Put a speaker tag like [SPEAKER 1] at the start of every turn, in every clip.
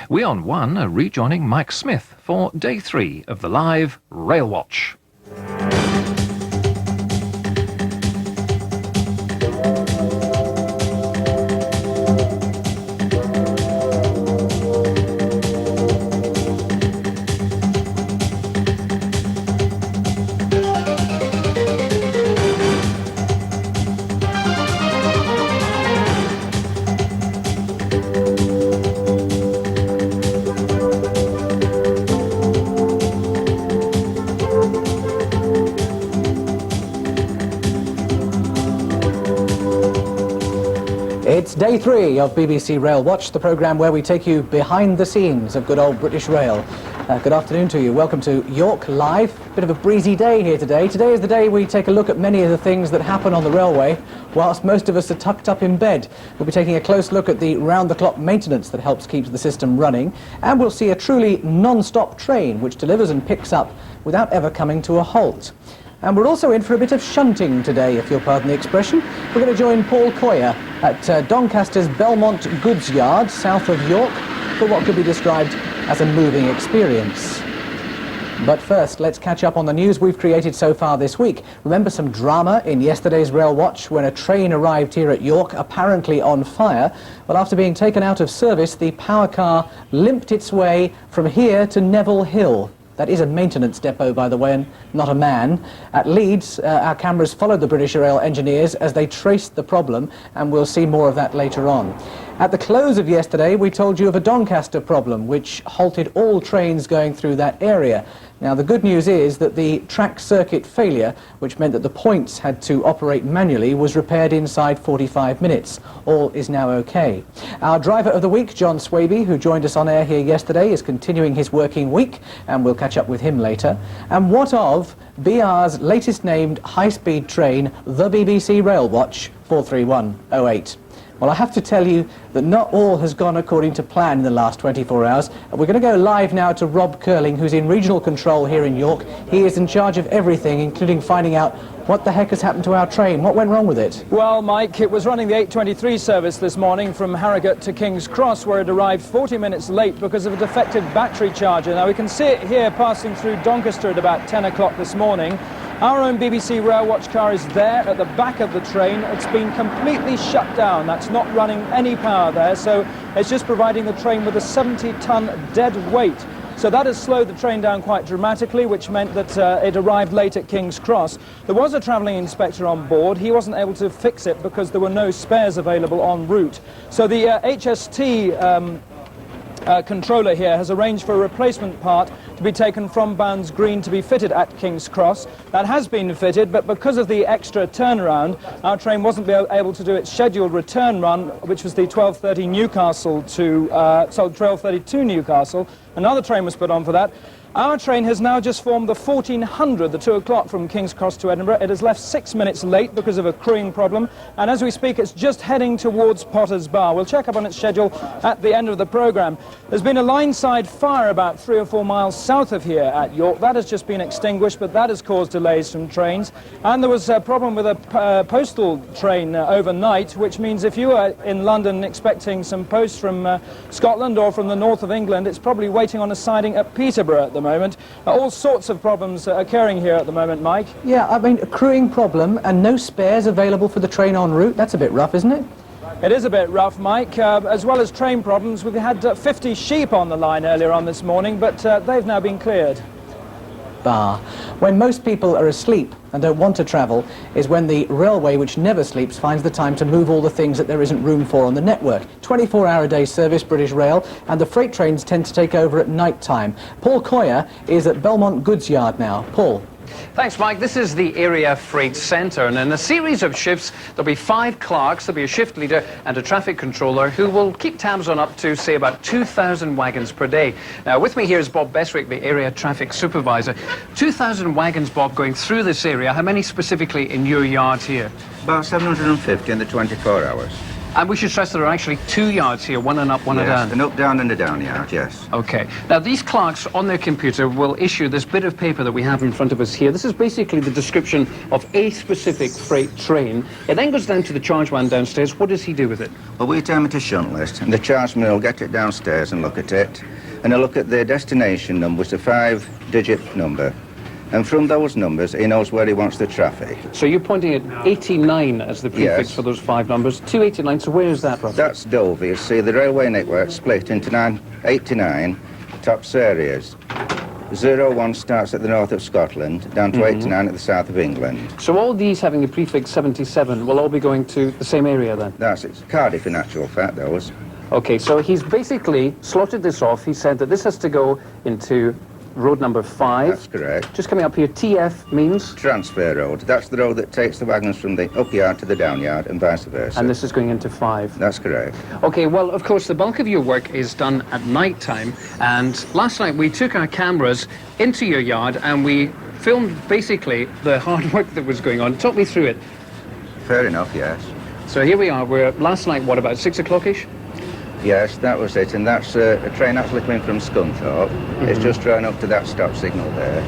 [SPEAKER 1] We on One are rejoining Mike Smith for day 3 of the live Railwatch.
[SPEAKER 2] It's day 3 of BBC Railwatch, the programme where we take you behind the scenes of good old British Rail. Good afternoon to you. Welcome to York Live. Bit of a breezy day here today. Today is the day we take a look at many of the things that happen on the railway, whilst most of us are tucked up in bed. We'll be taking a close look at the round-the-clock maintenance that helps keep the system running, and we'll see a truly non-stop train which delivers and picks up without ever coming to a halt. And we're also in for a bit of shunting today, if you'll pardon the expression. We're going to join Paul Coyer at Doncaster's Belmont Goods Yard, south of York, for what could be described as a moving experience. But first, let's catch up on the news we've created so far this week. Remember some drama in yesterday's Railwatch when a train arrived here at York, apparently on fire? Well, after being taken out of service, the power car limped its way from here to Neville Hill. That is a maintenance depot, by the way, and not a man. At Leeds, our cameras followed the British Rail engineers as they traced the problem, and we'll see more of that later on. At the close of yesterday, we told you of a Doncaster problem, which halted all trains going through that area. Now, the good news is that the track circuit failure, which meant that the points had to operate manually, was repaired inside 45 minutes. All is now okay. Our driver of the week, John Swaby, who joined us on air here yesterday, is continuing his working week, and we'll catch up with him later. And what of BR's latest named high-speed train, the BBC Railwatch 43108? Well, I have to tell you that not all has gone according to plan in the last 24 hours. We're going to go live now to Rob Curling, who's in regional control here in York. He is in charge of everything, including finding out what the heck has happened to our train. What went wrong with it?
[SPEAKER 3] Well, Mike, it was running the 8:23 service this morning from Harrogate to King's Cross, where it arrived 40 minutes late because of a defective battery charger. Now, we can see it here passing through Doncaster at about 10 o'clock this morning. Our own BBC Railwatch car is there at the back of the train. It's been completely shut down. That's not running any power there, so it's just providing the train with a 70-ton dead weight. So that has slowed the train down quite dramatically, which meant that it arrived late at King's Cross. There was a travelling inspector on board. He wasn't able to fix it because there were no spares available en route. So the HST controller here has arranged for a replacement part to be taken from Bounds Green to be fitted at King's Cross. That has been fitted, but because of the extra turnaround, our train wasn't able to do its scheduled return run, which was the 12:30 Newcastle to 12:30 to Newcastle. Another train was put on for that. Our train has now just formed the 1400, the 2 o'clock from King's Cross to Edinburgh. It has left 6 minutes late because of a crewing problem, and as we speak, it's just heading towards Potter's Bar. We'll check up on its schedule at the end of the programme. There's been a line-side fire about 3 or 4 miles south of here at York. That has just been extinguished, but that has caused delays from trains. And there was a problem with a postal train overnight, which means if you are in London expecting some post from Scotland or from the north of England, it's probably waiting on a siding at Peterborough at the moment. All sorts of problems occurring here at the moment, Mike.
[SPEAKER 2] Yeah, I mean, a crewing problem and no spares available for the train en route. That's a bit rough, isn't it?
[SPEAKER 3] It is a bit rough, Mike. As well as train problems, we've had 50 sheep on the line earlier on this morning, but they've now been cleared.
[SPEAKER 2] Bar. When most people are asleep and don't want to travel is when the railway, which never sleeps, finds the time to move all the things that there isn't room for on the network. 24-hour-a-day service, British Rail, and the freight trains tend to take over at night time. Paul Coyer is at Belmont Goods Yard now. Paul.
[SPEAKER 1] Thanks, Mike. This is the area freight centre, and in a series of shifts, there'll be 5 clerks, there'll be a shift leader and a traffic controller who will keep tabs on up to, say, about 2,000 wagons per day. Now, with me here is Bob Beswick, the area traffic supervisor. 2,000 wagons, Bob, going through this area. How many specifically in your yard here?
[SPEAKER 4] About 750 in the 24 hours.
[SPEAKER 1] And we should stress there are actually 2 yards here, one an up, one a down.
[SPEAKER 4] An up, down and a down yard, yes.
[SPEAKER 1] Okay. Now, these clerks on their computer will issue this bit of paper that we have in front of us here. This is basically the description of a specific freight train. It then goes down to the charge man downstairs. What does he do with it?
[SPEAKER 4] Well, we term it a shunt list, and the chargeman will get it downstairs and look at it, and he'll look at the destination number, which is a 5-digit number. And from those numbers, he knows where he wants the traffic.
[SPEAKER 1] So you're pointing at 89 as the prefix
[SPEAKER 4] Yes.
[SPEAKER 1] for those 5 numbers. 289, so where is that roughly?
[SPEAKER 4] That's Dover. You see, the railway network split into 89 tops areas. 01 starts at the north of Scotland, down to 89 at the south of England.
[SPEAKER 1] So all these having the prefix 77 will all be going to the same area then?
[SPEAKER 4] That's it. Cardiff, in actual fact, those.
[SPEAKER 1] Okay, so he's basically slotted this off. He said that this has to go into road number 5.
[SPEAKER 4] That's correct.
[SPEAKER 1] Just coming up here, TF means?
[SPEAKER 4] Transfer road. That's the road that takes the wagons from the up yard to the down yard and vice versa.
[SPEAKER 1] And this is going into 5.
[SPEAKER 4] That's correct.
[SPEAKER 1] Okay, well, of course, the bulk of your work is done at night time. And last night we took our cameras into your yard and we filmed basically the hard work that was going on. Talk me through it.
[SPEAKER 4] Fair enough, yes.
[SPEAKER 1] So here we are. We're last night, what, about 6 o'clock-ish?
[SPEAKER 4] Yes, that was it, and that's a train actually coming from Scunthorpe. It's just drawn up to that stop signal there,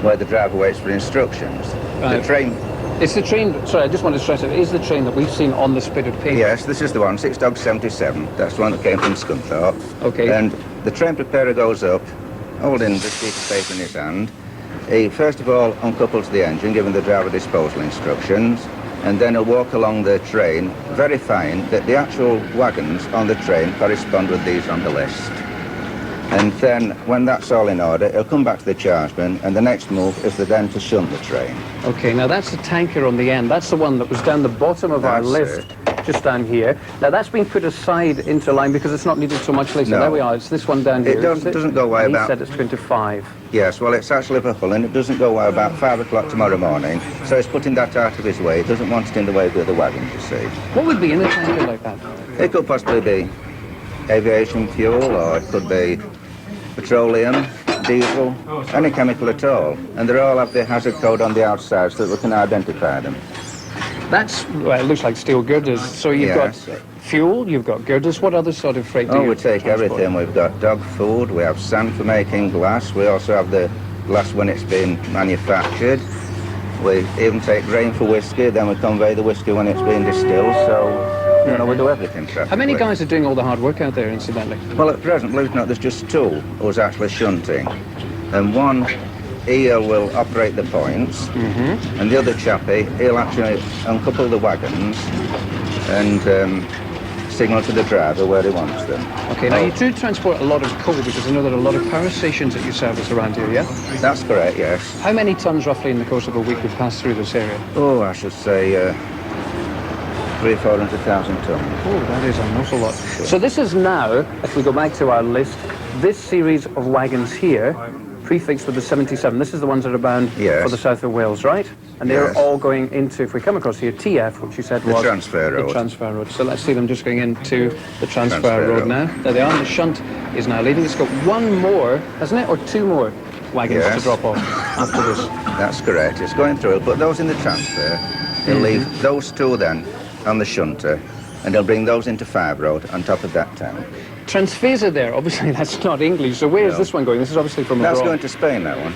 [SPEAKER 4] where the driver waits for instructions.
[SPEAKER 1] Right.
[SPEAKER 4] The train...
[SPEAKER 1] It's the train, sorry, I just want to stress it is the train that we've seen on the spit of paper.
[SPEAKER 4] Yes, this is the one, 6 Dog 77. That's the one that came from Scunthorpe.
[SPEAKER 1] Okay.
[SPEAKER 4] And the train preparer goes up, holding the sheet of paper in his hand. He first of all uncouples the engine, giving the driver disposal instructions, and then he'll walk along the train, verifying that the actual wagons on the train correspond with these on the list. And then, when that's all in order, he'll come back to the chargeman, and the next move is then to shunt the train.
[SPEAKER 1] Okay, now that's the tanker on the end. That's the one that was down the bottom of our
[SPEAKER 4] That's
[SPEAKER 1] list, just down here. Now that's been put aside into line because it's not needed so much later.
[SPEAKER 4] No.
[SPEAKER 1] There we are. It's this one down here.
[SPEAKER 4] It doesn't go way
[SPEAKER 1] And he
[SPEAKER 4] about...
[SPEAKER 1] said it's 25.
[SPEAKER 4] Yes, well, it's actually for Hull, and it doesn't go away about 5 o'clock tomorrow morning, so he's putting that out of his way. He doesn't want it in the way of the other wagons, you see.
[SPEAKER 1] What would be in a tanker like that?
[SPEAKER 4] It could possibly be aviation fuel, or it could be petroleum, diesel, any chemical at all. And they all have the hazard code on the outside so that we can identify them.
[SPEAKER 1] That's, well, it looks like steel girders. So you've
[SPEAKER 4] Yes.
[SPEAKER 1] got fuel, you've got girders. What other sort of freight do
[SPEAKER 4] Oh,
[SPEAKER 1] you
[SPEAKER 4] we take
[SPEAKER 1] transport?
[SPEAKER 4] everything. We've got dog food, we have sand for making glass, we also have the glass when it's been manufactured. We even take grain for whiskey, then we convey the whiskey when it's been distilled, so, you know, we do everything practically.
[SPEAKER 1] How many guys are doing all the hard work out there, incidentally?
[SPEAKER 4] Well, at present, believe it or not, there's just 2 who's actually shunting. And one EL will operate the points, and the other chappie, he'll actually uncouple the wagons and signal to the driver where he wants them.
[SPEAKER 1] Okay, now you do transport a lot of coal because I know there are a lot of power stations that you service around here, yeah?
[SPEAKER 4] That's correct, yes.
[SPEAKER 1] How many tons roughly in the course of a week would pass through this area?
[SPEAKER 4] Oh, I should say 300,000 or 400,000 tons.
[SPEAKER 1] Oh, that is an awful lot. So this is now, if we go back to our list, this series of wagons here, prefixed with the 77, this is the ones that are bound
[SPEAKER 4] Yes.
[SPEAKER 1] for the south of Wales, right? And they're
[SPEAKER 4] Yes.
[SPEAKER 1] all going into, if we come across here, TF, which you said
[SPEAKER 4] The
[SPEAKER 1] was...
[SPEAKER 4] transfer road.
[SPEAKER 1] The transfer road. So let's see them just going into the transfer
[SPEAKER 4] Transfer
[SPEAKER 1] road
[SPEAKER 4] road.
[SPEAKER 1] now. There they are, the shunt is now leaving. It's got 1 more, hasn't it, or 2 more wagons to
[SPEAKER 4] Yes.
[SPEAKER 1] drop off after this.
[SPEAKER 4] That's correct. It's going through. But those in the transfer, he'll leave those 2 then on the shunter, and he'll bring those into 5 road on top of that town.
[SPEAKER 1] Transfers there, obviously that's not English, so where is
[SPEAKER 4] No.
[SPEAKER 1] this one going? This is obviously from
[SPEAKER 4] That's
[SPEAKER 1] abroad.
[SPEAKER 4] going to Spain, that one.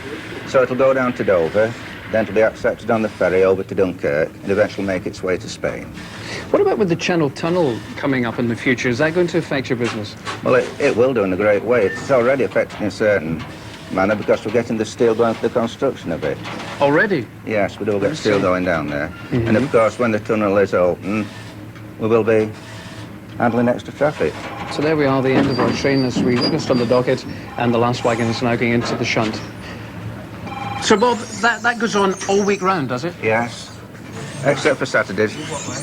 [SPEAKER 4] So it'll go down to Dover, then to be accepted on the ferry over to Dunkirk, and eventually make its way to Spain.
[SPEAKER 1] What about with the Channel Tunnel coming up in the future? Is that going to affect your business?
[SPEAKER 4] Well, it will do in a great way. It's already affected in a certain manner because we're getting the steel going for the construction of it.
[SPEAKER 1] Already?
[SPEAKER 4] Yes, we do get steel going down there. And of course, when the tunnel is open, we will be handling extra traffic.
[SPEAKER 1] So there we are, the end of our train as we just on the docket, and the last wagon is now going into the shunt. So Bob, that goes on all week round, does it?
[SPEAKER 4] Yes, except for Saturdays,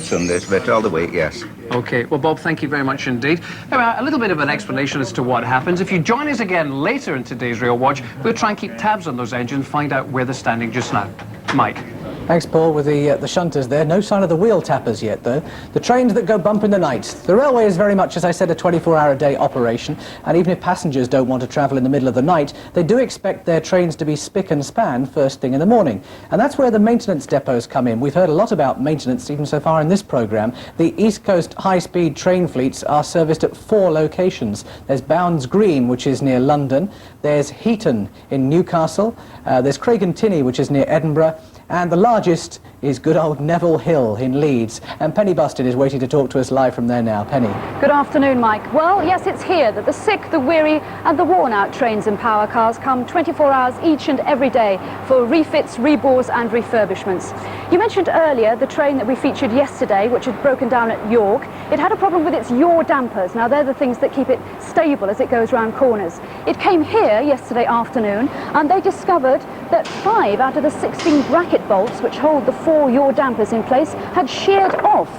[SPEAKER 4] Sundays, but all the week, yes.
[SPEAKER 1] Okay, well Bob, thank you very much indeed. Now, a little bit of an explanation as to what happens. If you join us again later in today's Rail Watch, we'll try and keep tabs on those engines, find out where they're standing just now. Mike.
[SPEAKER 2] Thanks, Paul, with the shunters there. No sign of the wheel tappers yet, though. The trains that go bump in the night. The railway is very much, as I said, a 24-hour-a-day operation, and even if passengers don't want to travel in the middle of the night, they do expect their trains to be spick and span first thing in the morning. And that's where the maintenance depots come in. We've heard a lot about maintenance even so far in this programme. The East Coast high-speed train fleets are serviced at 4 locations. There's Bounds Green, which is near London. There's Heaton in Newcastle. There's Craigentinny, which is near Edinburgh. And the largest is good old Neville Hill in Leeds. And Penny Busted is waiting to talk to us live from there now. Penny.
[SPEAKER 5] Good afternoon, Mike. Well, yes, it's here that the sick, the weary and the worn-out trains and power cars come 24 hours each and every day for refits, rebores and refurbishments. You mentioned earlier the train that we featured yesterday, which had broken down at York. It had a problem with its yaw dampers. Now, they're the things that keep it stable as it goes round corners. It came here yesterday afternoon and they discovered that 5 out of the 16 bracket bolts which hold the 4 yaw dampers in place had sheared off.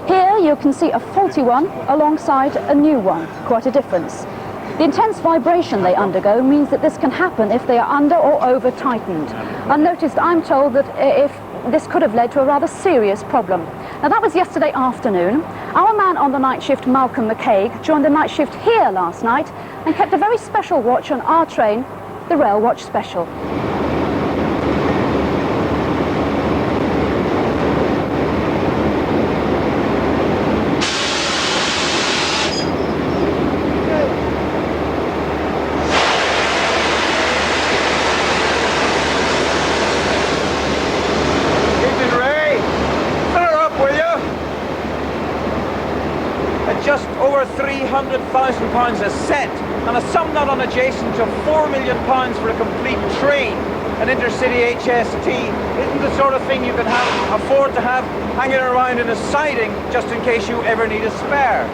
[SPEAKER 5] Here you can see a faulty one alongside a new one. Quite a difference. The intense vibration they undergo means that this can happen if they are under or over tightened. Unnoticed, I'm told that if this could have led to a rather serious problem. Now that was yesterday afternoon. Our man on the night shift, Malcolm McCaig, joined the night shift here last night and kept a very special watch on our train, the Railwatch Special.
[SPEAKER 6] Just over £300,000 a set, and a sum not unadjacent to £4 million for a complete train. An intercity HST isn't the sort of thing you can afford to have hanging around in a siding just in case you ever need a spare.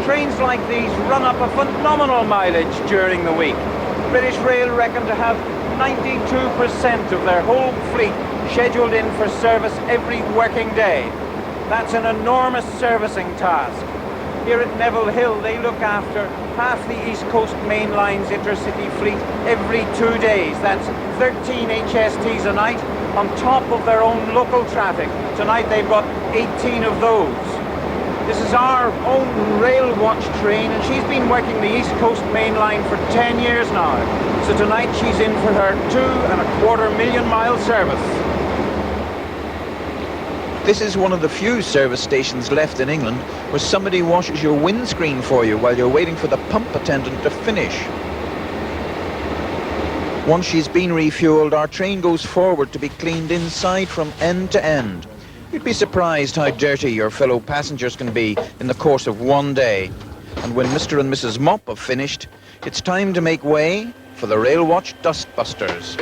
[SPEAKER 6] Trains like these run up a phenomenal mileage during the week. British Rail reckon to have 92% of their whole fleet scheduled in for service every working day. That's an enormous servicing task. Here at Neville Hill, they look after half the East Coast Main Line's intercity fleet every 2 days. That's 13 HSTs a night on top of their own local traffic. Tonight they've got 18 of those. This is our own Railwatch train, and she's been working the East Coast Main Line for 10 years now. So tonight she's in for her 2.25 million mile service.
[SPEAKER 7] This is one of the few service stations left in England where somebody washes your windscreen for you while you're waiting for the pump attendant to finish. Once she's been refueled, our train goes forward to be cleaned inside from end to end. You'd be surprised how dirty your fellow passengers can be in the course of one day. And when Mr. and Mrs. Mop have finished, it's time to make way for the Railwatch Dustbusters.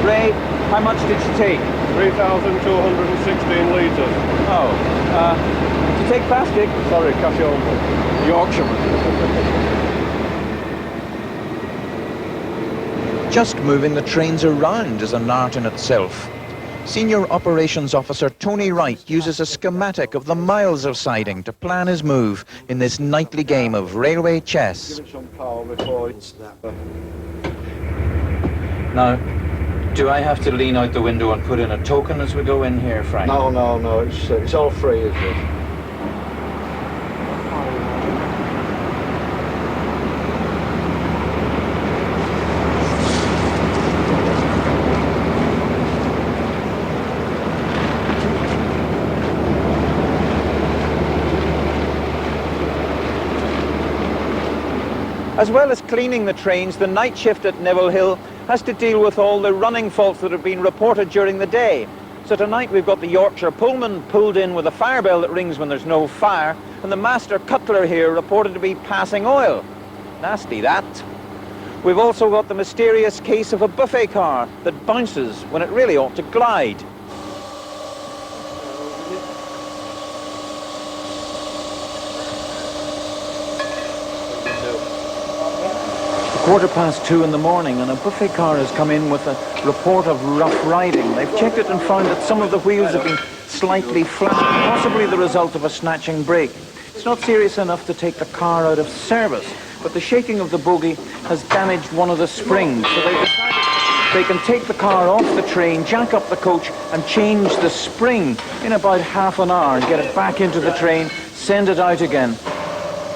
[SPEAKER 6] Ray, how much did she take?
[SPEAKER 8] 3,216 litres.
[SPEAKER 6] Oh, to take plastic?
[SPEAKER 8] Sorry, Casio.
[SPEAKER 6] Yorkshireman.
[SPEAKER 7] Just moving the trains around is an art in itself. Senior Operations Officer Tony Wright uses a schematic of the miles of siding to plan his move in this nightly game of railway chess.
[SPEAKER 8] Give it some power before it snaps.
[SPEAKER 7] Now, do I have to lean out the window and put in a token as we go in here, Frank?
[SPEAKER 8] No, it's all free, isn't it?
[SPEAKER 6] As well as cleaning the trains, the night shift at Neville Hill has to deal with all the running faults that have been reported during the day. So tonight we've got the Yorkshire Pullman pulled in with a fire bell that rings when there's no fire, and the master cutler here reported to be passing oil. Nasty, that. We've also got the mysterious case of a buffet car that bounces when it really ought to glide. Quarter-past 2 in the morning, and a buffet car has come in with a report of rough riding. They've checked it and found that some of the wheels have been slightly flat, possibly the result of a snatching brake. It's not serious enough to take the car out of service, but the shaking of the bogie has damaged one of the springs. So they decided they can take the car off the train, jack up the coach and change the spring in about half an hour and get it back into the train, send it out again.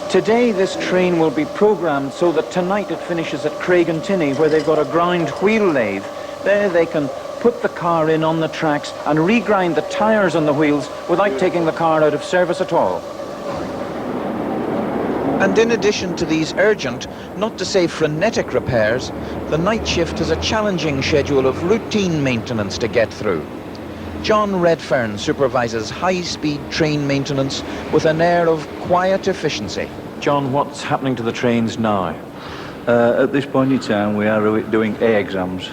[SPEAKER 6] Today this train will be programmed so that tonight it finishes at Craigentinny, where they've got a ground wheel lathe. There they can put the car in on the tracks and regrind the tyres on the wheels without taking the car out of service at all.
[SPEAKER 7] And in addition to these urgent, not to say frenetic repairs, the night shift has a challenging schedule of routine maintenance to get through. John Redfern supervises high-speed train maintenance with an air of quiet efficiency.
[SPEAKER 6] John, what's happening to the trains now?
[SPEAKER 9] At this point in time, we are doing A exams,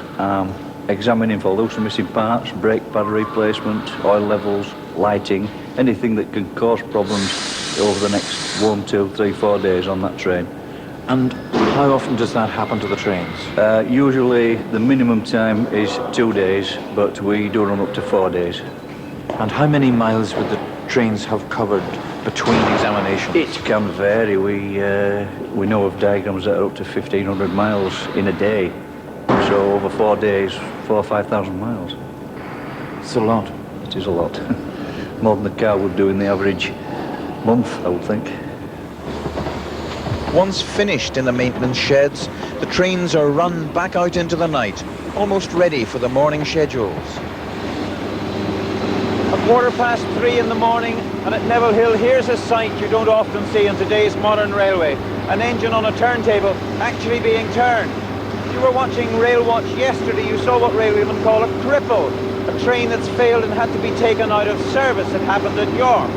[SPEAKER 9] examining for loose and missing parts, brake pad replacement, oil levels, lighting, anything that can cause problems over the next 1, 2, 3, 4 days on that train.
[SPEAKER 6] And how often does that happen to the trains?
[SPEAKER 9] Usually the minimum time is 2 days, but we do run up to 4 days.
[SPEAKER 6] And how many miles would the trains have covered between examinations?
[SPEAKER 9] It can vary. We know of diagrams that are up to 1,500 miles in a day. So over 4 days, 4,000 or 5,000 miles.
[SPEAKER 6] It's a lot.
[SPEAKER 9] It is a lot. More than the car would do in the average month, I would think.
[SPEAKER 7] Once finished in the maintenance sheds, the trains are run back out into the night, almost ready for the morning schedules.
[SPEAKER 6] A 3:15 in the morning, and at Neville Hill, here's a sight you don't often see on today's modern railway. An engine on a turntable actually being turned. If you were watching Railwatch yesterday, you saw what railwaymen call a cripple, a train that's failed and had to be taken out of service. It happened at York.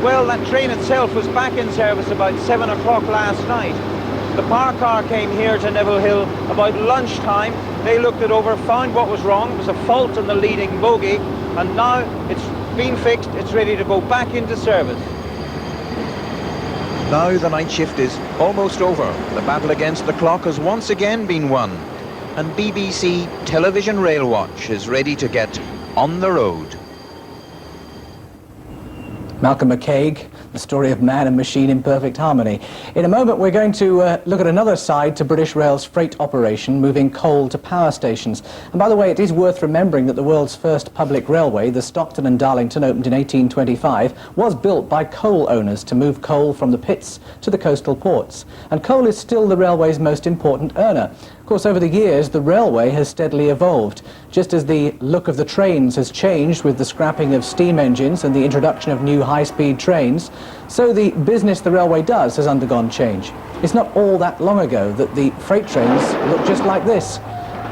[SPEAKER 6] Well, that train itself was back in service about 7 o'clock last night. The power car came here to Neville Hill about lunchtime. They looked it over, found what was wrong. It was a fault in the leading bogie, and now it's been fixed. It's ready to go back into service.
[SPEAKER 7] Now the night shift is almost over. The battle against the clock has once again been won, and BBC Television Railwatch is ready to get on the road.
[SPEAKER 2] Malcolm McCaig, the story of man and machine in perfect harmony. In a moment we're going to look at another side to British Rail's freight operation, moving coal to power stations. And by the way, it is worth remembering that the world's first public railway, the Stockton and Darlington, opened in 1825, was built by coal owners to move coal from the pits to the coastal ports. And coal is still the railway's most important earner. Of course, over the years, the railway has steadily evolved. Just as the look of the trains has changed with the scrapping of steam engines and the introduction of new high-speed trains, so the business the railway does has undergone change. It's not all that long ago that the freight trains looked just like this.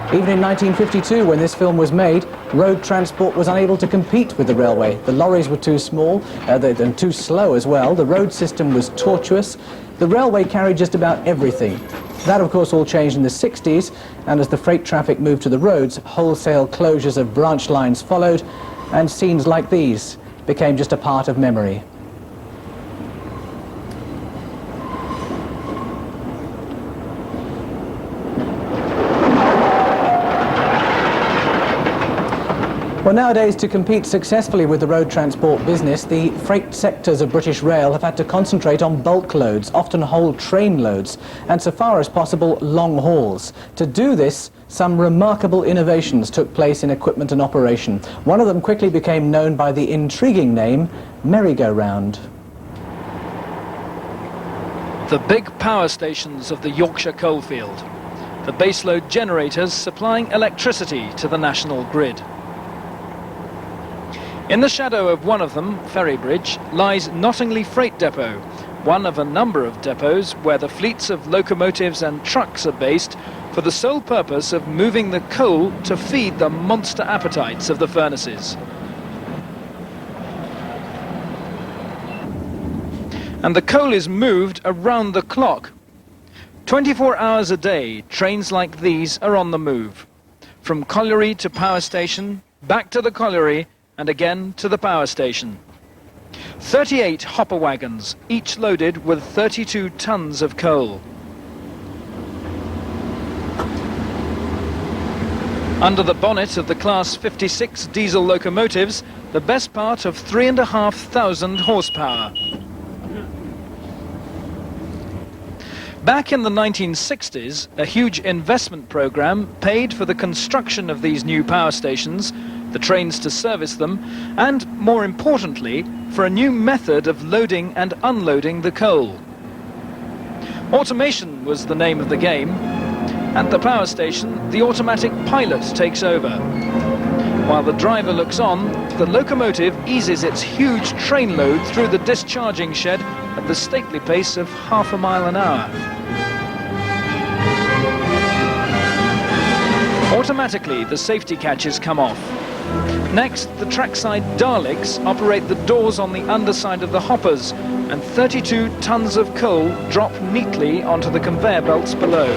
[SPEAKER 2] Even in 1952, when this film was made, road transport was unable to compete with the railway. The lorries were too small and too slow as well. The road system was tortuous. The railway carried just about everything. That, of course, all changed in the 60s, and as the freight traffic moved to the roads, wholesale closures of branch lines followed, and scenes like these became just a part of memory. Well, nowadays, to compete successfully with the road transport business, the freight sectors of British Rail have had to concentrate on bulk loads, often whole train loads, and so far as possible, long hauls. To do this, some remarkable innovations took place in equipment and operation. One of them quickly became known by the intriguing name merry-go-round.
[SPEAKER 3] The big power stations of the Yorkshire coalfield. The baseload generators supplying electricity to the national grid. In the shadow of one of them, Ferrybridge, lies Nottingley Freight Depot, one of a number of depots where the fleets of locomotives and trucks are based for the sole purpose of moving the coal to feed the monster appetites of the furnaces. And the coal is moved around the clock. 24 hours a day, trains like these are on the move. From colliery to power station, back to the colliery, and again to the power station. 38 hopper wagons, each loaded with 32 tons of coal. Under the bonnet of the Class 56 diesel locomotives, the best part of 3,500 horsepower. Back in the 1960s, a huge investment programme paid for the construction of these new power stations, the trains to service them, and, more importantly, for a new method of loading and unloading the coal. Automation was the name of the game. At the power station, the automatic pilot takes over. While the driver looks on, the locomotive eases its huge train load through the discharging shed at the stately pace of half a mile an hour. Automatically, the safety catches come off. Next, the trackside Daleks operate the doors on the underside of the hoppers, and 32 tons of coal drop neatly onto the conveyor belts below.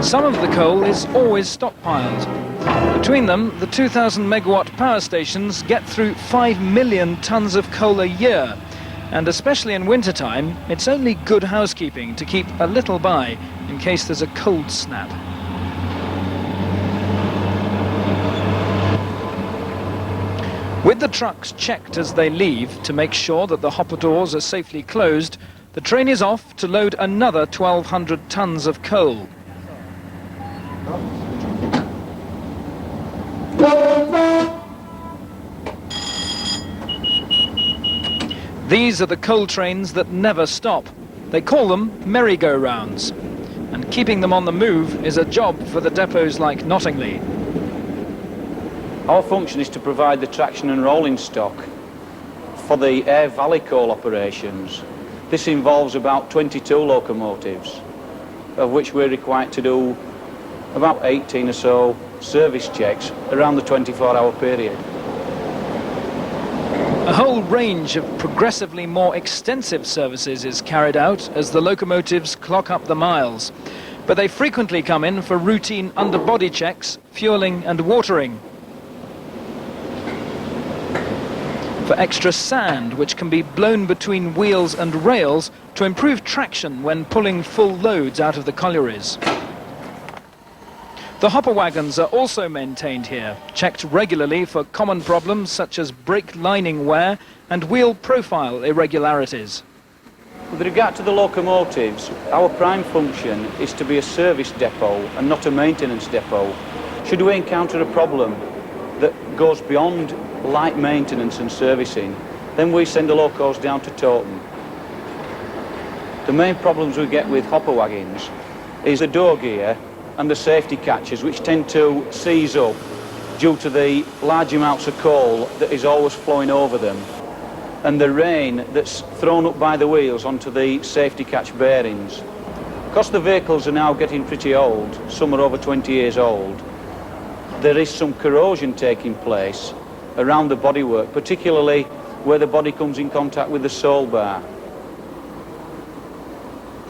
[SPEAKER 3] Some of the coal is always stockpiled. Between them, the 2,000 megawatt power stations get through 5 million tons of coal a year. And especially in wintertime, it's only good housekeeping to keep a little by in case there's a cold snap. With the trucks checked as they leave to make sure that the hopper doors are safely closed, the train is off to load another 1,200 tons of coal. These are the coal trains that never stop. They call them merry-go-rounds. And keeping them on the move is a job for the depots like Nottingley.
[SPEAKER 10] Our function is to provide the traction and rolling stock for the Air Valley coal operations. This involves about 22 locomotives, of which we're required to do about 18 or so service checks around the 24-hour period.
[SPEAKER 3] A whole range of progressively more extensive services is carried out as the locomotives clock up the miles. But they frequently come in for routine underbody checks, fueling and watering. For extra sand, which can be blown between wheels and rails to improve traction when pulling full loads out of the collieries. The hopper wagons are also maintained here, checked regularly for common problems such as brake lining wear and wheel profile irregularities.
[SPEAKER 10] With regard to the locomotives, our prime function is to be a service depot and not a maintenance depot. Should we encounter a problem that goes beyond light maintenance and servicing, then we send the locos down to Towton. The main problems we get with hopper wagons is the door gear and the safety catches, which tend to seize up due to the large amounts of coal that is always flowing over them, and the rain that's thrown up by the wheels onto the safety catch bearings. Because the vehicles are now getting pretty old, some are over 20 years old, there is some corrosion taking place around the bodywork, particularly where the body comes in contact with the sole bar.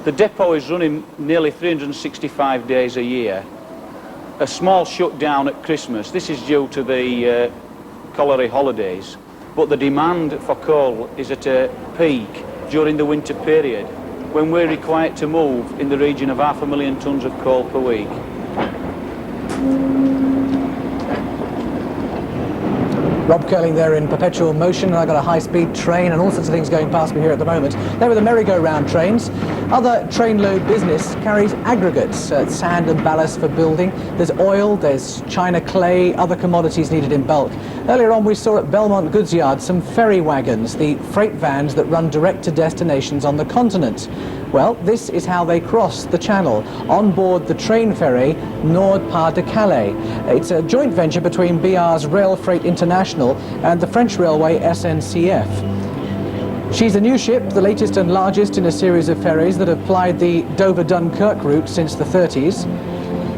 [SPEAKER 10] The depot is running nearly 365 days a year. A small shutdown at Christmas. This is due to the colliery holidays, but the demand for coal is at a peak during the winter period, when we're required to move in the region of 500,000 tonnes of coal per week.
[SPEAKER 2] Rob Curling there in perpetual motion, and I've got a high-speed train and all sorts of things going past me here at the moment. There are the merry-go-round trains. Other train load business carries aggregates, sand and ballast for building. There's oil, there's china clay, other commodities needed in bulk. Earlier on we saw at Belmont Goods Yard some ferry wagons, the freight vans that run direct to destinations on the continent. Well, this is how they cross the channel, on board the train ferry Nord-Pas-de-Calais. It's a joint venture between BR's Rail Freight International and the French railway SNCF. She's a new ship, the latest and largest in a series of ferries that have plied the Dover-Dunkirk route since the 30s.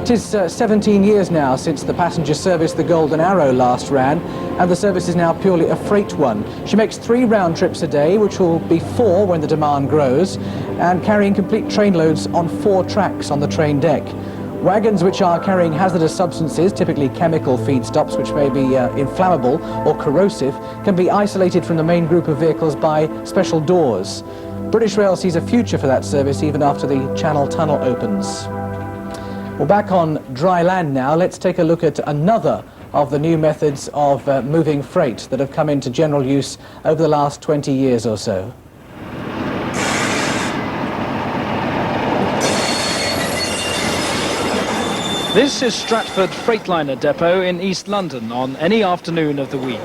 [SPEAKER 2] It is 17 years now since the passenger service the Golden Arrow last ran, and the service is now purely a freight one. She makes 3 round trips a day, which will be 4 when the demand grows, and carrying complete train loads on 4 tracks on the train deck. Wagons which are carrying hazardous substances, typically chemical feedstocks which may be inflammable or corrosive, can be isolated from the main group of vehicles by special doors. British Rail sees a future for that service even after the Channel Tunnel opens. Well, back on dry land now, let's take a look at another of the new methods of moving freight that have come into general use over the last 20 years or so.
[SPEAKER 3] This is Stratford Freightliner Depot in East London on any afternoon of the week.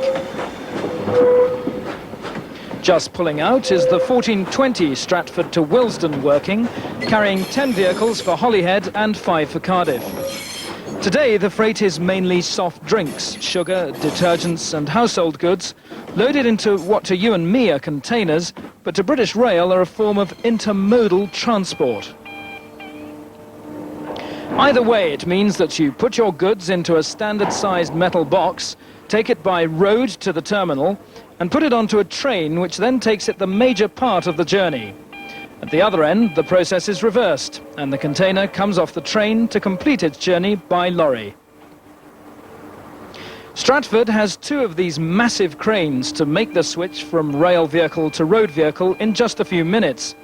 [SPEAKER 3] Just pulling out is the 1420 Stratford to Willesden working, carrying 10 vehicles for Holyhead and 5 for Cardiff. Today the freight is mainly soft drinks, sugar, detergents and household goods, loaded into what to you and me are containers, but to British Rail are a form of intermodal transport. Either way, it means that you put your goods into a standard-sized metal box, take it by road to the terminal, and put it onto a train which then takes it the major part of the journey. At the other end, the process is reversed, and the container comes off the train to complete its journey by lorry. Stratford has 2 of these massive cranes to make the switch from rail vehicle to road vehicle in just a few minutes.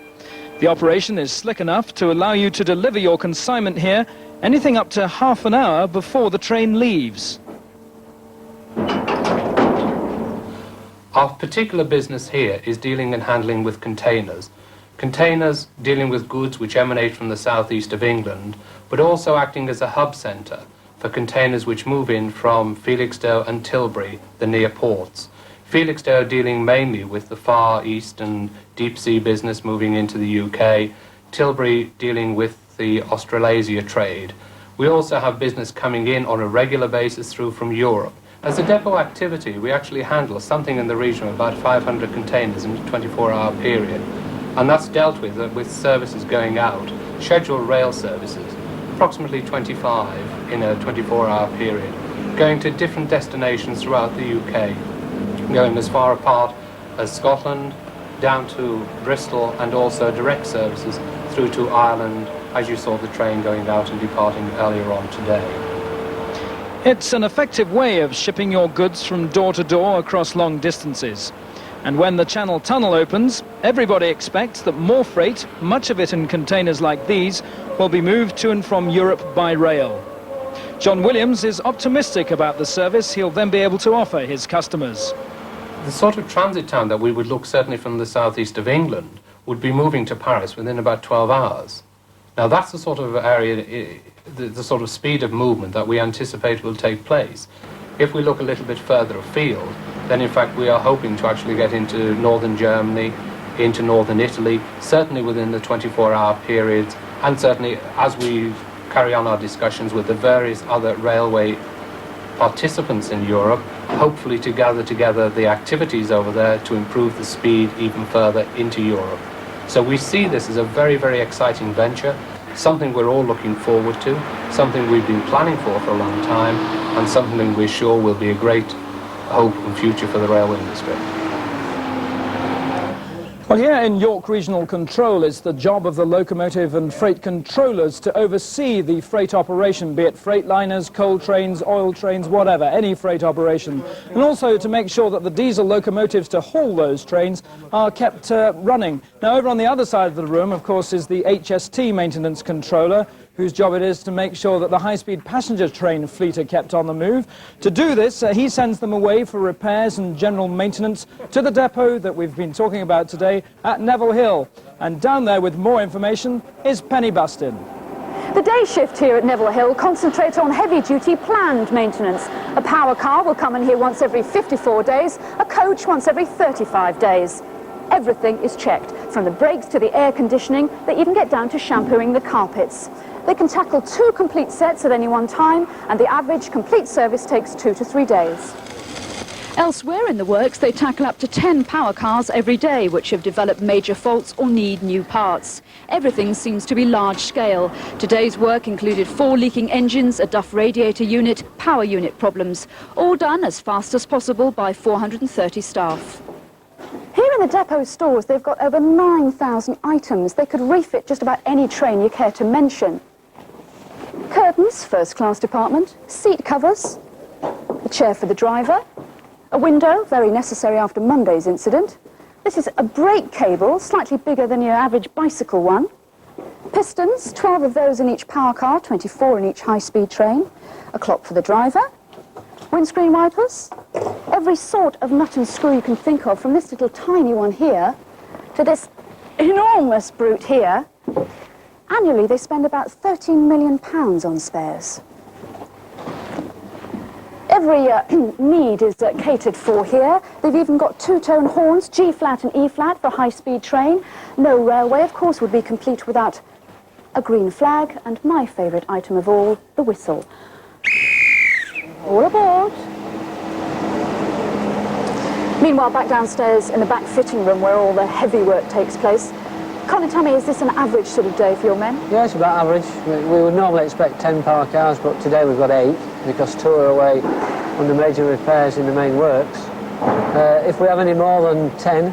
[SPEAKER 3] The operation is slick enough to allow you to deliver your consignment here anything up to half an hour before the train leaves.
[SPEAKER 11] Our particular business here is dealing and handling with containers. Containers dealing with goods which emanate from the southeast of England, but also acting as a hub centre for containers which move in from Felixstowe and Tilbury, the near ports. Felixstowe dealing mainly with the Far East and deep sea business moving into the UK, Tilbury dealing with the Australasia trade. We also have business coming in on a regular basis through from Europe. As a depot activity, we actually handle something in the region of about 500 containers in a 24-hour period. And that's dealt with services going out, scheduled rail services, approximately 25 in a 24-hour period, going to different destinations throughout the UK, going as far apart as Scotland, down to Bristol, and also direct services through to Ireland, as you saw the train going out and departing earlier on today.
[SPEAKER 3] It's an effective way of shipping your goods from door to door across long distances. And when the Channel Tunnel opens, everybody expects that more freight, much of it in containers like these, will be moved to and from Europe by rail. John Williams is optimistic about the service he'll then be able to offer his customers.
[SPEAKER 11] The sort of transit time that we would look certainly from the southeast of England would be moving to Paris within about 12 hours. Now that's the sort of area, the sort of speed of movement that we anticipate will take place. If we look a little bit further afield, then in fact we are hoping to actually get into northern Germany, into northern Italy, certainly within the 24-hour periods, and certainly as we carry on our discussions with the various other railway participants in Europe, hopefully to gather together the activities over there to improve the speed even further into Europe. So we see this as a very, very exciting venture, something we're all looking forward to, something we've been planning for a long time, and something we're sure will be a great hope and future for the railway industry.
[SPEAKER 3] Well, here in York Regional Control, it's the job of the locomotive and freight controllers to oversee the freight operation, be it freight liners, coal trains, oil trains, whatever, any freight operation. And also to make sure that the diesel locomotives to haul those trains are kept running. Now, over on the other side of the room, of course, is the HST maintenance controller, whose job it is to make sure that the high-speed passenger train fleet are kept on the move. To do this, he sends them away for repairs and general maintenance to the depot that we've been talking about today at Neville Hill. And down there with more information is Penny Bustin.
[SPEAKER 5] The day shift here at Neville Hill concentrates on heavy-duty planned maintenance. A power car will come in here once every 54 days, a coach once every 35 days. Everything is checked, from the brakes to the air conditioning. They even get down to shampooing the carpets. They can tackle 2 complete sets at any one time, and the average complete service takes 2 to 3 days. Elsewhere in the works, they tackle up to 10 power cars every day, which have developed major faults or need new parts. Everything seems to be large scale. Today's work included 4 leaking engines, a duff radiator unit, power unit problems, all done as fast as possible by 430 staff. Here in the depot stores, they've got over 9,000 items. They could refit just about any train you care to mention. Curtains, first-class department, seat covers, a chair for the driver, a window, very necessary after Monday's incident. This is a brake cable, slightly bigger than your average bicycle one. Pistons, 12 of those in each power car, 24 in each high-speed train. A clock for the driver. Windscreen wipers. Every sort of nut and screw you can think of, from this little tiny one here to this enormous brute here. Annually, they spend about £13 million on spares. Every need is catered for here. They've even got two-tone horns, G-flat and E-flat for a high-speed train. No railway, of course, would be complete without a green flag, and my favourite item of all, the whistle. All aboard. Meanwhile, back downstairs in the back fitting room where all the heavy work takes place, Colin, tell me, is this an average sort of day for your men?
[SPEAKER 12] Yeah, it's about average. We would normally expect 10 power cars, but today we've got 8 because 2 are away under major repairs in the main works. If we have any more than 10,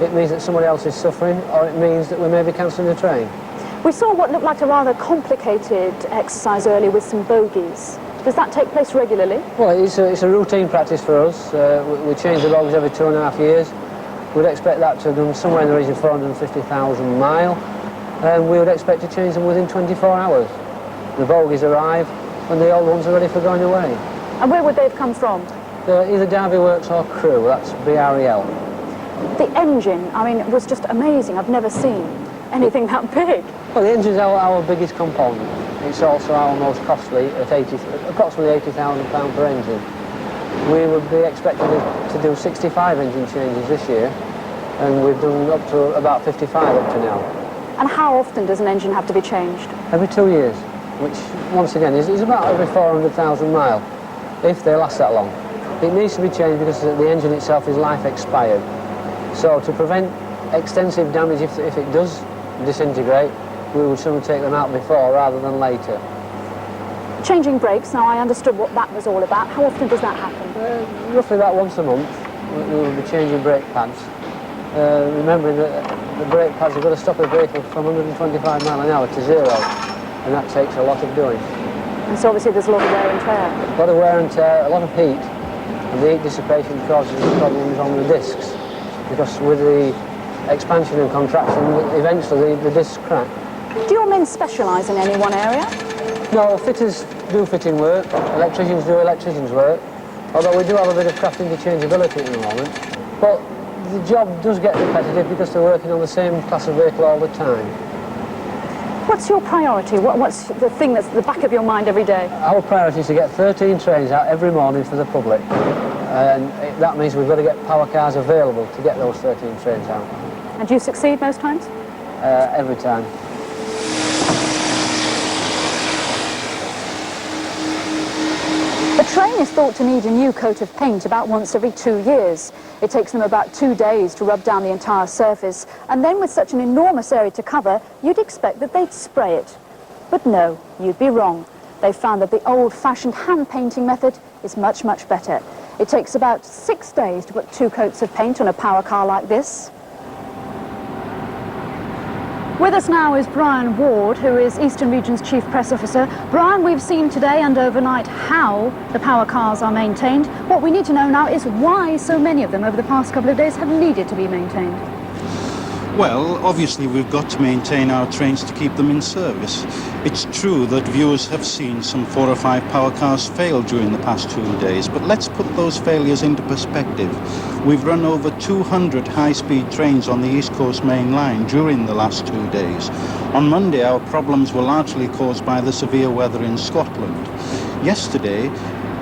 [SPEAKER 12] it means that somebody else is suffering, or it means that we may be cancelling the train.
[SPEAKER 5] We saw what looked like a rather complicated exercise earlier with some bogies. Does that take place regularly?
[SPEAKER 12] Well, it's a routine practice for us. We change the bogies every 2.5 years. We'd expect that to have done somewhere in the region of 450,000 miles, and we would expect to change them within 24 hours. The bogies arrive when the old ones are ready for going away.
[SPEAKER 5] And where would they have come from?
[SPEAKER 12] Either Derby Works or Crewe, that's BREL.
[SPEAKER 5] The engine, I mean, was just amazing. I've never seen anything that big.
[SPEAKER 12] Well, the engine's our biggest component. It's also our most costly at approximately £80,000 per engine. We would be expected to do 65 engine changes this year, and we've done up to about 55 up to now.
[SPEAKER 5] And how often does an engine have to be changed?
[SPEAKER 12] Every 2 years, which once again is about every 400,000 miles, if they last that long. It needs to be changed because the engine itself is life expired. So to prevent extensive damage if it does disintegrate, we would sooner take them out before rather than later.
[SPEAKER 5] Changing brakes, now I understood what that was all about. How often does that happen?
[SPEAKER 12] Roughly about once a month. We will be changing brake pads. Remembering that the brake pads have got to stop the vehicle from 125 miles an hour to 0, and that takes a lot of doing.
[SPEAKER 5] And so obviously there's a lot of wear and tear.
[SPEAKER 12] A lot of wear and tear, a lot of heat, and the heat dissipation causes problems on the discs, because with the expansion and contraction, eventually the discs crack.
[SPEAKER 5] Do your men specialise in any one area?
[SPEAKER 12] No, fitters do fitting work, electricians do electricians' work, although we do have a bit of craft interchangeability at the moment. But the job does get repetitive because they're working on the same class of vehicle all the time.
[SPEAKER 5] What's your priority? What's the thing that's at the back of your mind every day?
[SPEAKER 12] Our priority is to get 13 trains out every morning for the public. And that means we've got to get power cars available to get those 13 trains out.
[SPEAKER 5] And do you succeed most times?
[SPEAKER 12] Every time.
[SPEAKER 5] The train is thought to need a new coat of paint about once every 2 years. It takes them about 2 days to rub down the entire surface, and then with such an enormous area to cover, you'd expect that they'd spray it. But no, you'd be wrong. They found that the old-fashioned hand-painting method is much, much better. It takes about 6 days to put 2 coats of paint on a power car like this. With us now is Brian Ward, who is Eastern Region's Chief Press Officer. Brian, we've seen today and overnight how the power cars are maintained. What we need to know now is why so many of them over the past couple of days have needed to be maintained.
[SPEAKER 13] Well, obviously we've got to maintain our trains to keep them in service. It's true that viewers have seen some 4 or 5 power cars fail during the past 2 days, but let's put those failures into perspective. We've run over 200 high-speed trains on the East Coast Main Line during the last 2 days. On Monday, our problems were largely caused by the severe weather in Scotland. Yesterday,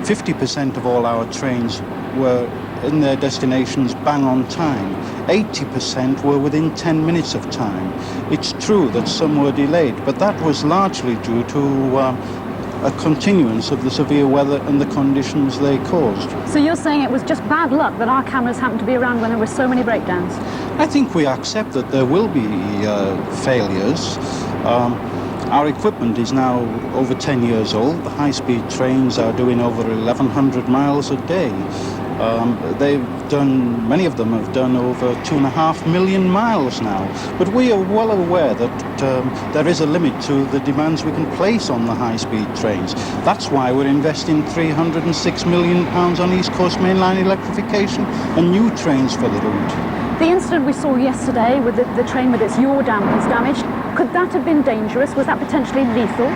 [SPEAKER 13] 50% of all our trains were in their destinations bang on time. 80% were within 10 minutes of time. It's true that some were delayed, but that was largely due to a continuance of the severe weather and the conditions they caused.
[SPEAKER 5] So you're saying it was just bad luck that our cameras happened to be around when there were so many breakdowns?
[SPEAKER 13] I think we accept that there will be failures. Our equipment is now over 10 years old. The high-speed trains are doing over 1,100 miles a day. Many of them have done over 2.5 million miles now. But we are well aware that there is a limit to the demands we can place on the high-speed trains. That's why we're investing £306 million on East Coast Main Line electrification and new trains for the route.
[SPEAKER 5] The incident we saw yesterday with the train with its yaw dampers damaged, could that have been dangerous? Was that potentially lethal?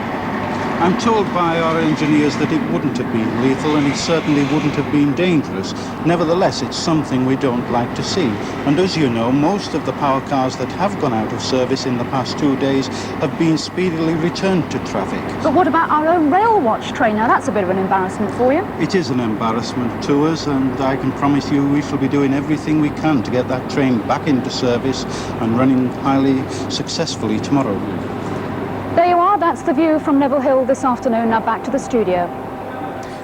[SPEAKER 13] I'm told by our engineers that it wouldn't have been lethal and it certainly wouldn't have been dangerous. Nevertheless, it's something we don't like to see. And as you know, most of the power cars that have gone out of service in the past 2 days have been speedily returned to traffic.
[SPEAKER 5] But what about our own Railwatch train? Now that's a bit of an embarrassment for you.
[SPEAKER 13] It is an embarrassment to us, and I can promise you we shall be doing everything we can to get that train back into service and running highly successfully tomorrow.
[SPEAKER 5] There you are, that's the view from Neville Hill this afternoon. Now back to the studio.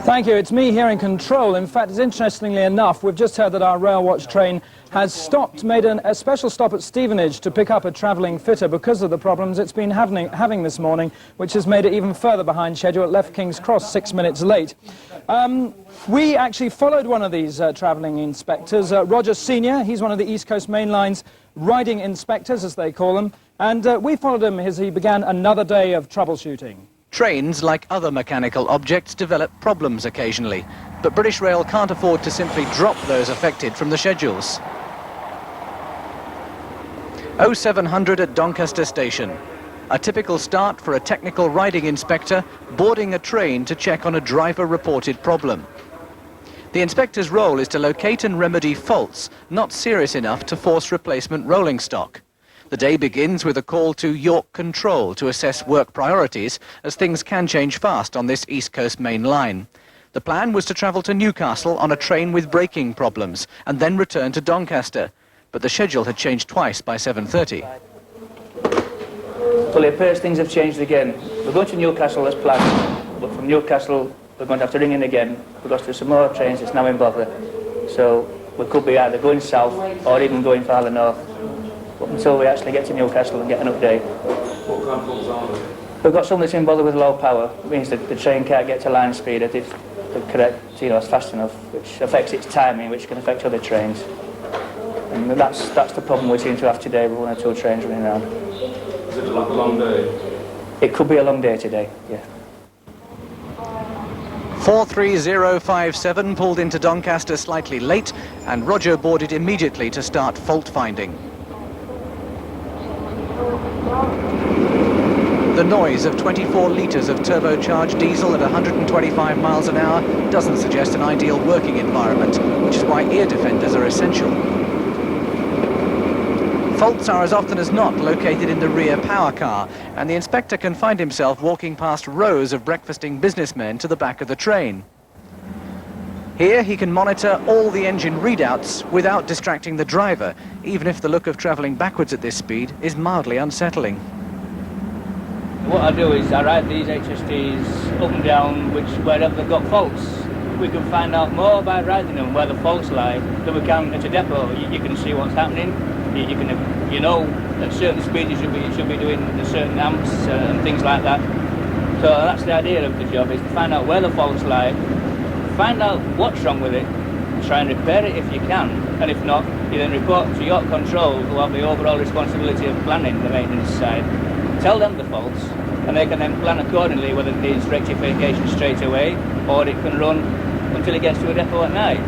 [SPEAKER 3] Thank you, it's me here in control. In fact, interestingly enough, we've just heard that our Railwatch train has stopped, made a special stop at Stevenage to pick up a travelling fitter because of the problems it's been having this morning, which has made it even further behind schedule. It left King's Cross 6 minutes late. We actually followed one of these travelling inspectors, Roger Senior. He's one of the East Coast Main Line's riding inspectors, as they call them, and we followed him as he began another day of troubleshooting.
[SPEAKER 2] Trains, like other mechanical objects, develop problems occasionally, but British Rail can't afford to simply drop those affected from the schedules. 0700 at Doncaster Station. A typical start for a technical riding inspector boarding a train to check on a driver-reported problem. The inspector's role is to locate and remedy faults not serious enough to force replacement rolling stock. The day begins with a call to York Control to assess work priorities, as things can change fast on this East Coast Main Line. The plan was to travel to Newcastle on a train with braking problems and then return to Doncaster, but the schedule had changed twice by 7:30.
[SPEAKER 14] Well, it appears things have changed again. We're going to Newcastle as planned, but from Newcastle we're going to have to ring in again because there's some more trains that's now in bother. So we could be either going south or even going farther north. But until we actually get to Newcastle and get an update.
[SPEAKER 11] What kind of faults are there?
[SPEAKER 14] We've got some that's in bother with low power. It means that the train can't get to line speed at the correct, it's fast enough, which affects its timing, which can affect other trains. And that's the problem we seem to have today with 1 or 2 trains running around.
[SPEAKER 11] Is it a long day?
[SPEAKER 14] It could be a long day today, yeah.
[SPEAKER 2] 43057 pulled into Doncaster slightly late, and Roger boarded immediately to start fault finding. The noise of 24 litres of turbocharged diesel at 125 miles an hour doesn't suggest an ideal working environment, which is why ear defenders are essential. Faults are as often as not located in the rear power car, and the inspector can find himself walking past rows of breakfasting businessmen to the back of the train. Here he can monitor all the engine readouts without distracting the driver, even if the look of travelling backwards at this speed is mildly unsettling.
[SPEAKER 14] What I do is I ride these HSTs up and down wherever they've got faults. We can find out more by riding them where the faults lie than we can at a depot. You can see what's happening. You know at certain speeds you should be doing the certain amps and things like that. So that's the idea of the job, is to find out where the faults lie, find out what's wrong with it, try and repair it if you can, and if not, you then report to York Control, who have the overall responsibility of planning the maintenance side. Tell them the faults, and they can then plan accordingly whether it needs rectification straight away or it can run until it gets to a depot at night.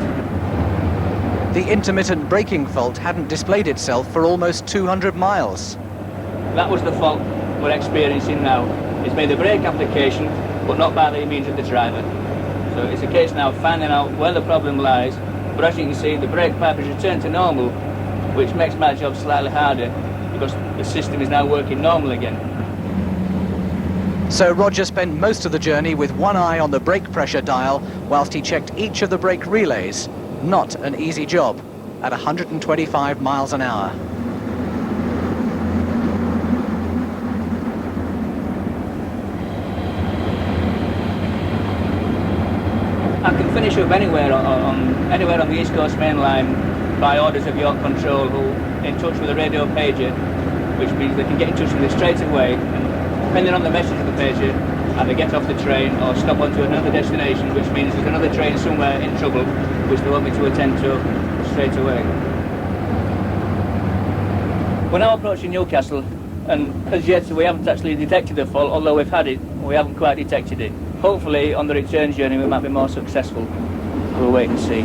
[SPEAKER 2] The intermittent braking fault hadn't displayed itself for almost 200 miles.
[SPEAKER 14] That was the fault we're experiencing now. It's made the brake application, but not by the means of the driver. So it's a case now of finding out where the problem lies, but as you can see, the brake pipe has returned to normal, which makes my job slightly harder because the system is now working normal again.
[SPEAKER 2] So Roger spent most of the journey with one eye on the brake pressure dial whilst he checked each of the brake relays. Not an easy job at 125 miles an hour.
[SPEAKER 14] I can finish up anywhere on the East Coast Main Line by orders of York Control, who are in touch with a radio pager, which means they can get in touch with it straight away, and depending on the message of the pager, either get off the train or stop onto another destination, which means there's another train somewhere in trouble, which they want me to attend to straight away. We're now approaching Newcastle, and as yet we haven't actually detected the fault, although we've had it, we haven't quite detected it. Hopefully on the return journey we might be more successful. We'll wait and see.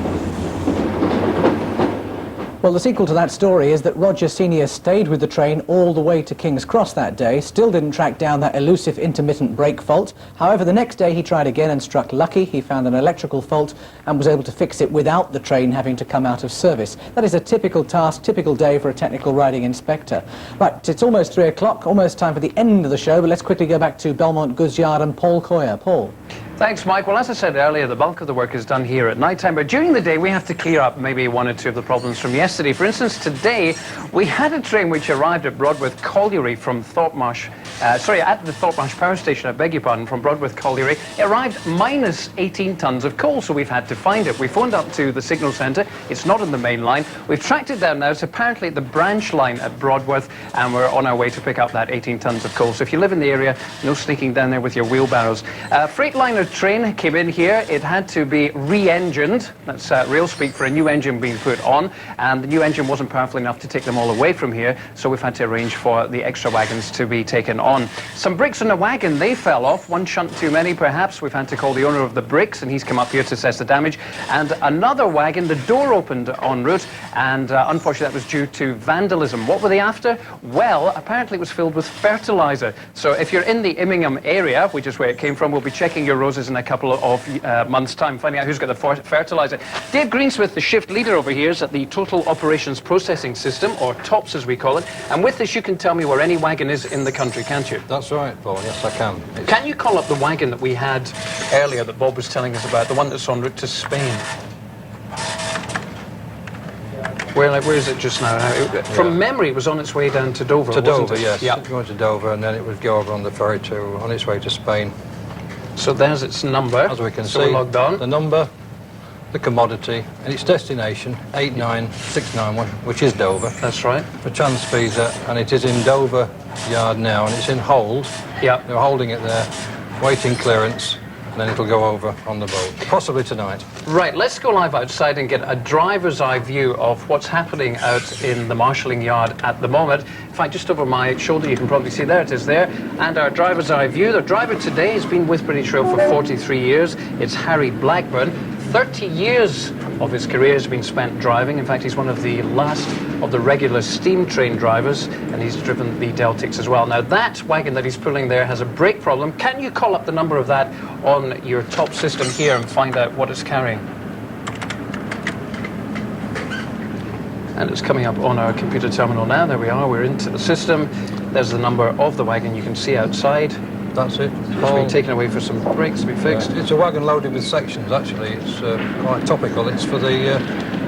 [SPEAKER 2] Well, the sequel to that story is that Roger Sr. stayed with the train all the way to King's Cross that day, still didn't track down that elusive intermittent brake fault. However, the next day he tried again and struck lucky. He found an electrical fault and was able to fix it without the train having to come out of service. That is a typical task, typical day for a technical riding inspector. Right, it's almost 3 o'clock, almost time for the end of the show, but let's quickly go back to Belmont Goods Yard and Paul Coyer. Paul.
[SPEAKER 1] Thanks, Mike. Well, as I said earlier, the bulk of the work is done here at night time, but during the day we have to clear up maybe one or two of the problems from yesterday. For instance, today we had a train which arrived at Broadworth Colliery from Thorpemarsh, at the Thorpemarsh Power Station, I beg your pardon, from Broadworth Colliery. It arrived minus 18 tonnes of coal, so we've had to find it. We phoned up to the signal centre. It's not on the main line. We've tracked it down now. It's apparently at the branch line at Broadworth, and we're on our way to pick up that 18 tonnes of coal. So if you live in the area, no sneaking down there with your wheelbarrows. Freightliner train came in here. It had to be re-engined. That's rail speak for a new engine being put on, and the new engine wasn't powerful enough to take them all away from here, so we've had to arrange for the extra wagons to be taken on. Some bricks on the wagon, they fell off. One shunt too many, perhaps. We've had to call the owner of the bricks, and he's come up here to assess the damage. And another wagon, the door opened en route, and unfortunately that was due to vandalism. What were they after? Well, apparently it was filled with fertilizer. So if you're in the Immingham area, which is where it came from, we'll be checking your roses in a couple of months' time, finding out who's got the fertilizer. Dave Greensmith, the shift leader over here, is at the Total Operations Processing System, or TOPS as we call it. And with this, you can tell me where any wagon is in the country, can't you?
[SPEAKER 15] That's right, Paul. Yes, I can.
[SPEAKER 1] Can you call up the wagon that we had earlier that Bob was telling us about, the one that's en route to Spain? Where is it just now? From memory, it was on its way down to Dover,
[SPEAKER 15] to
[SPEAKER 1] wasn't
[SPEAKER 15] Dover,
[SPEAKER 1] it?
[SPEAKER 15] yes.
[SPEAKER 1] Yep.
[SPEAKER 15] Going to Dover, and then it would go over on the ferry on its way to Spain.
[SPEAKER 1] So there's its number.
[SPEAKER 15] As we can see,
[SPEAKER 1] we're logged on.
[SPEAKER 15] The number, the commodity, and its destination, 89691, which is Dover.
[SPEAKER 1] That's right.
[SPEAKER 15] The transfeeder, and it is in Dover Yard now, and it's in hold.
[SPEAKER 1] Yep.
[SPEAKER 15] They're holding it there, waiting clearance, and then it'll go over on the boat, possibly tonight.
[SPEAKER 1] Right, let's go live outside and get a driver's eye view of what's happening out in the marshalling yard at the moment. In fact, just over my shoulder, you can probably see there, it is there. And our driver's eye view, the driver today has been with British Rail for 43 years. It's Harry Blackburn. 30 years of his career has been spent driving. In fact, he's one of the last of the regular steam train drivers, and he's driven the Deltics as well. Now, that wagon that he's pulling there has a brake problem. Can you call up the number of that on your top system here and find out what it's carrying? And it's coming up on our computer terminal now. There we are, we're into the system. There's the number of the wagon you can see outside.
[SPEAKER 15] That's it.
[SPEAKER 1] It's been taken away for some brakes to be fixed.
[SPEAKER 15] It's a wagon loaded with sections, actually. It's quite topical. It's for the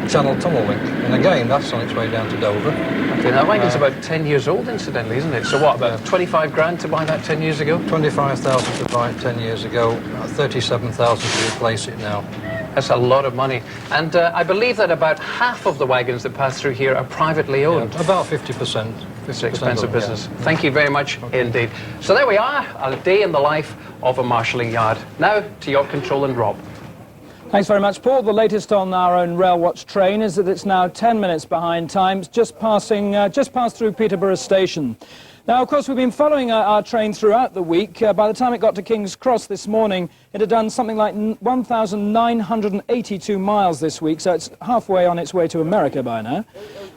[SPEAKER 15] Channel Tunnel Link. And again, that's on its way down to Dover.
[SPEAKER 1] Okay, that wagon's about 10 years old, incidentally, isn't it? So what, about 25 grand to buy that 10 years ago?
[SPEAKER 15] 25,000 to buy it 10 years ago, 37,000 to replace it now.
[SPEAKER 1] That's a lot of money. And I believe that about half of the wagons that pass through here are privately owned.
[SPEAKER 15] Yeah, about 50%.
[SPEAKER 1] It's an expensive business. Yeah. Thank you very much indeed. So there we are, a day in the life of a marshalling yard. Now to Yacht Control and Rob.
[SPEAKER 3] Thanks very much, Paul. The latest on our own Railwatch train is that it's now 10 minutes behind time, just passed through Peterborough Station. Now, of course, we've been following our train throughout the week. By the time it got to King's Cross this morning, it had done something like 1,982 miles this week, so it's halfway on its way to America by now.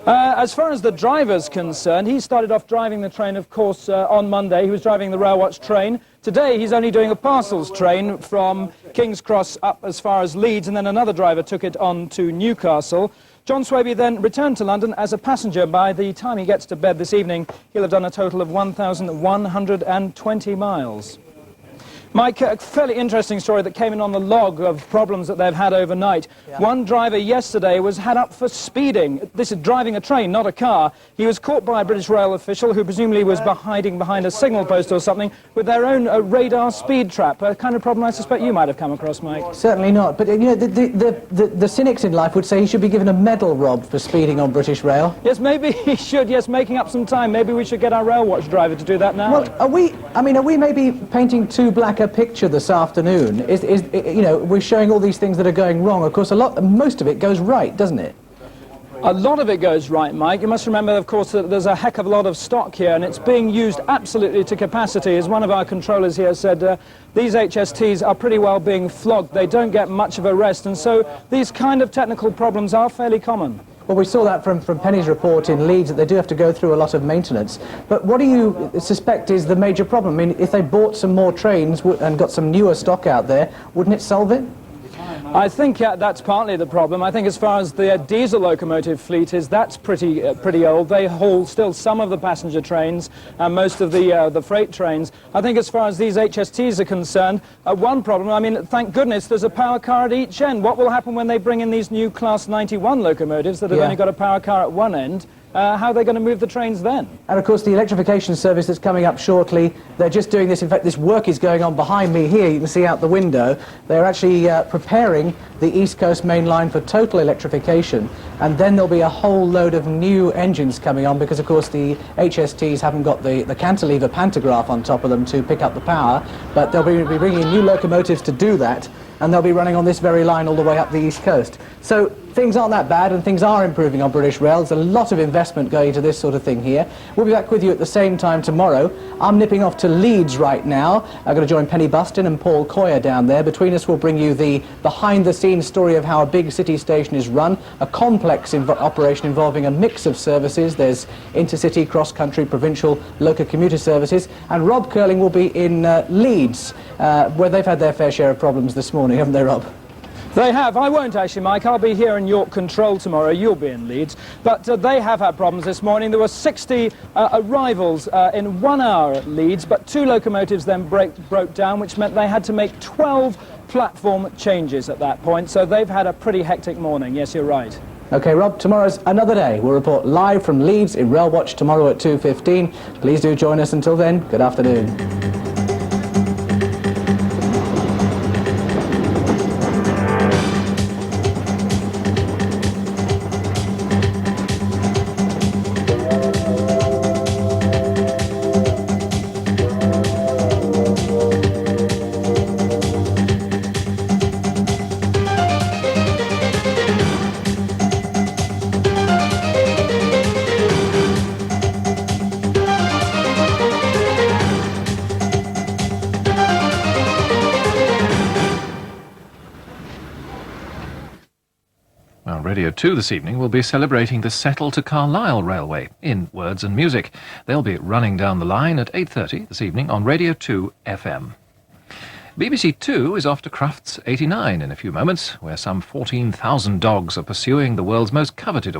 [SPEAKER 3] As far as the driver's concerned, he started off driving the train, of course, on Monday. He was driving the Railwatch train. Today, he's only doing a parcels train from King's Cross up as far as Leeds, and then another driver took it on to Newcastle. John Swaby then returned to London as a passenger. By the time he gets to bed this evening, he'll have done a total of 1,120 miles. Mike, a fairly interesting story that came in on the log of problems that they've had overnight. Yeah. One driver yesterday was had up for speeding. This is driving a train, not a car. He was caught by a British Rail official who presumably was hiding behind a signal post or something with their own radar speed trap, a kind of problem I suspect you might have come across, Mike.
[SPEAKER 2] Certainly not. But, you know, the cynics in life would say he should be given a medal, Rob, for speeding on British Rail.
[SPEAKER 3] Yes, maybe he should, yes, making up some time. Maybe we should get our Railwatch driver to do that now.
[SPEAKER 2] Well, are we maybe painting too black a picture this afternoon? You know, we're showing all these things that are going wrong. Of course, most of it goes right, doesn't it?
[SPEAKER 3] A lot of it goes right, Mike. You must remember, of course, that there's a heck of a lot of stock here, and it's being used absolutely to capacity. As one of our controllers here said, these HSTs are pretty well being flogged. They don't get much of a rest, and so these kind of technical problems are fairly common.
[SPEAKER 2] Well, we saw that from Penny's report in Leeds, that they do have to go through a lot of maintenance. But what do you suspect is the major problem? I mean, if they bought some more trains and got some newer stock out there, wouldn't it solve it?
[SPEAKER 3] I think that's partly the problem. I think as far as the diesel locomotive fleet is, that's pretty old. They haul still some of the passenger trains and most of the freight trains. I think as far as these HSTs are concerned, one problem, I mean, thank goodness there's a power car at each end. What will happen when they bring in these new Class 91 locomotives that have only got a power car at one end? How are they going to move the trains then?
[SPEAKER 2] And of course the electrification service that's coming up shortly, they're just doing this. In fact, this work is going on behind me here. You can see out the window. They're actually preparing the East Coast main line for total electrification, and then there'll be a whole load of new engines coming on, because of course the HSTs haven't got the cantilever pantograph on top of them to pick up the power, but they'll be bringing new locomotives to do that, and they'll be running on this very line all the way up the East Coast. So things aren't that bad, and things are improving on British Rail. There's a lot of investment going into this sort of thing here. We'll be back with you at the same time tomorrow. I'm nipping off to Leeds right now. I'm going to join Penny Buston and Paul Coyer down there. Between us, we'll bring you the behind-the-scenes story of how a big city station is run, a complex operation involving a mix of services. There's intercity, cross-country, provincial, local commuter services. And Rob Curling will be in Leeds, where they've had their fair share of problems this morning, haven't they, Rob?
[SPEAKER 3] They have. I won't actually, Mike. I'll be here in York Control tomorrow. You'll be in Leeds. But they have had problems this morning. There were 60 arrivals in 1 hour at Leeds, but 2 locomotives then broke down, which meant they had to make 12 platform changes at that point. So they've had a pretty hectic morning. Yes, you're right.
[SPEAKER 2] OK, Rob, tomorrow's another day. We'll report live from Leeds in Railwatch tomorrow at 2:15. Please do join us. Until then, good afternoon.
[SPEAKER 16] Radio 2 this evening will be celebrating the Settle to Carlisle Railway in words and music. They'll be running down the line at 8:30 this evening on Radio 2 FM. BBC 2 is off to Crufts 89 in a few moments, where some 14,000 dogs are pursuing the world's most coveted